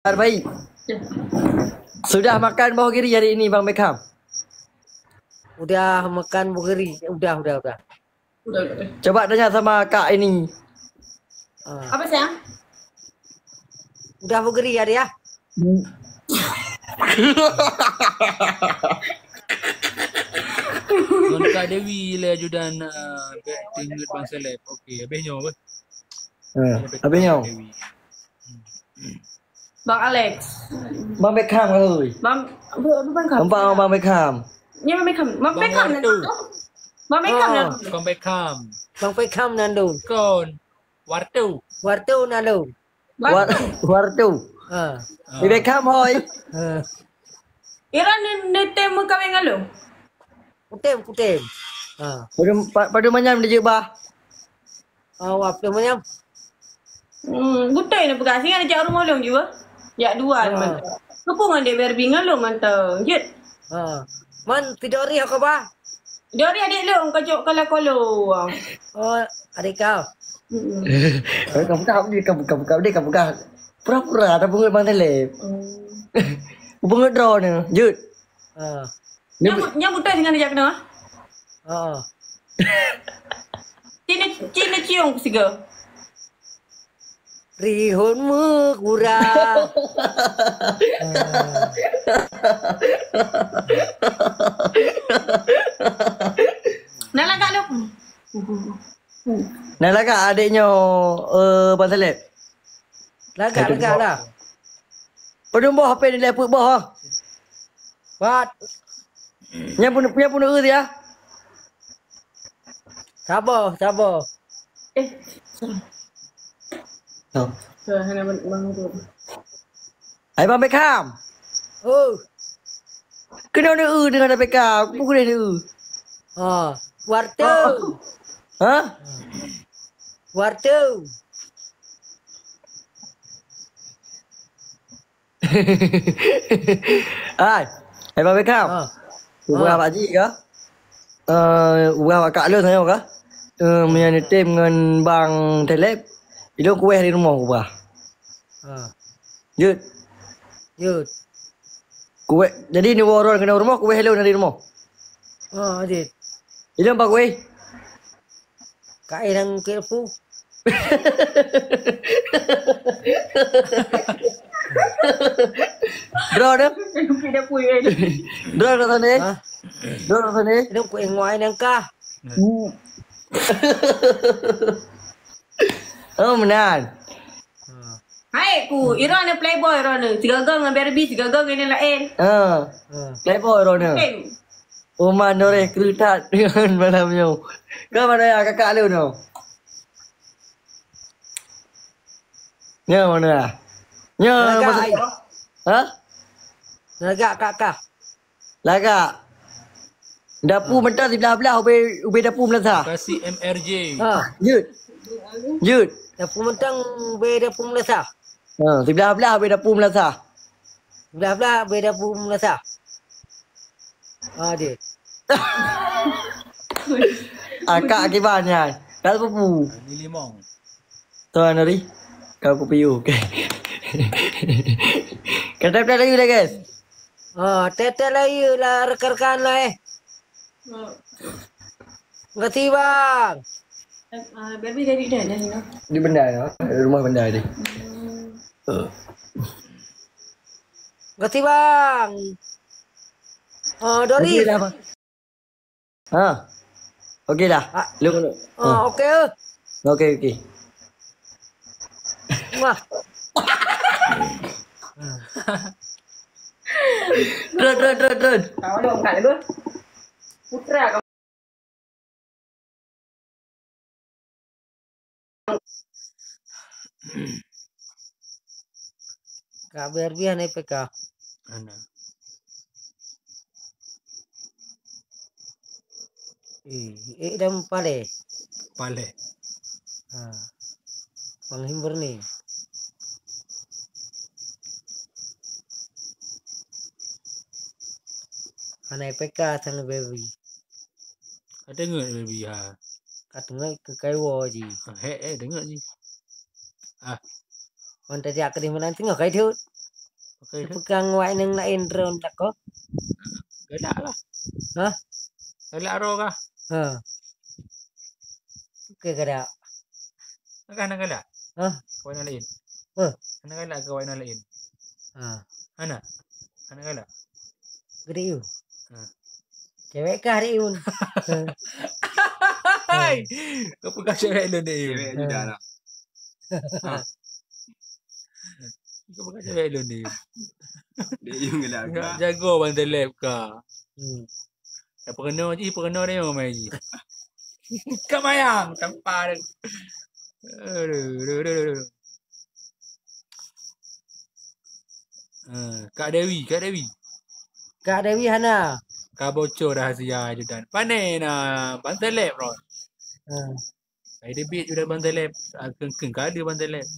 Baik. Sudah makan burgeri hari ini Bang Beckham? Udah makan burgeri. Udah. Udah. Coba tanya sama Kak ini. Apa sayang? Udah burgeri ya dia? Tuan Kak Dewi lah ajudan betting duit Bang Seleb. Okey, habisnya apa? Habisnya. Bang Alex. Bang Beckham ơi. Bang Beckham. Bang Beckham. Ni Bang Beckham. Bang Beckham tu. Bang Beckham tu. Kong Beckham. Bang Beckham nandun. Kon. Wartu. Wartu nandun. Wartu. Di Beckham thôi. Ira ni temu kawin ngalo. Kutem. Pada manyam dia je bah. Wap dia macam. Gutai ni pegang singan dia rumah long juga. Ya dua mantap. Kepungan dia berbi ngalo mantap. Jut. Man tidur hari apa bah? Dia ni adik long kacok kala-kalo. Adik kau. Kamu buka. Pura-pura ada bunga Bang Seleb. Bunga draw ni. Jut. Nyambut dengan dia kena. Cina cium siga. Rihunmu kurang. Nak kat lu. Nak lagak adiknya Bang Seleb. Lagak lah. Pada boh apa ni leput boh. Buat. Nya pun dia. Sabar. Hana bang tu. Hai Bang Beckham. Kena ada dengan Beckham. Pukul dia ada. Wartu. Wartu. Hai Bang Beckham. Ubah Pak Cik ke? Ubah Kak Lu saya ke? Punya tim dengan Bang Seleb. Itu kuih di rumah ubah. Jut. Kuih. Jadi ni orang kena rumah, kuih hello dari rumah. Adik. Itu apa kuih? Kak yang kepu. Draw dah. Kita punya ni. Draw dah sana. Draw dah sana. Itu ku ngoai nang kah. Oh menan. Hai ku, Ira ni playboy Ira ni. Tiga gang dengan Barbie, tiga gang ini lain. Playboy Rona. Oma noreh kerutat dengan malamnya. Kau mana ya kakak lu no? Nya mana? Nya Lagak kakak. Lagak. Dapur mentah di belah-belah ube dapur melasa. Kasih MRJ. Jut. Dapur mentang be dapur melasa. Di belah-belah ube dapur melasa. Belah-belah be dapur melasa. Adik. Akak akibatnya. Dah pupu. Ni limong. Tuan Nuri. Kau kopi okey. Kata lagi dah guys. Tete lagi lah rekan-rekan lah Ngerti bang. Barbie jadi dah ni. Di benda ya. Rumah benda ni. Ngerti bang. Dori. Okey dah bang. Okey dah. Lu. Okey. Okey. Wah. Drone. Kau ada orang kat tu. Putra kau. Kak berbiah ni PK. Ana. Dah pale. Pale. Penghimbur ni. Anak PK sana baby. Ada dengar baby ha. Kat tengah ke kaiwa je. Dengar je. Orang tadi aku di mana tengok kai tu. Okey ke? Pegang wak nang lain drone tak ko. Galak lah. Hah? Galak roh kah? Ha. Okey kada. Nak galak. Hah? Kawan yang lain. Ha. Anak galak ke kawan yang lain? Ha. Anak. Anak galak. Gede you. Ha. Cewek kah dek yun? Hai. Kau pegang cewek lu ni. Cewek juga lah. Kau pegang cewek lu ni. Dia yang gelak Enggak jago bantai lab kah? Hmm. Dah pernah dia main je. Kau mayang tanpa dia. Aduh. Kak Dewi. Kak Dewi Hana. Kau bocor rahsia Judan. Pandai nak bantai lab bro. Ha. Saya debit juga bantai lab. Kengkeng kali bantai lab.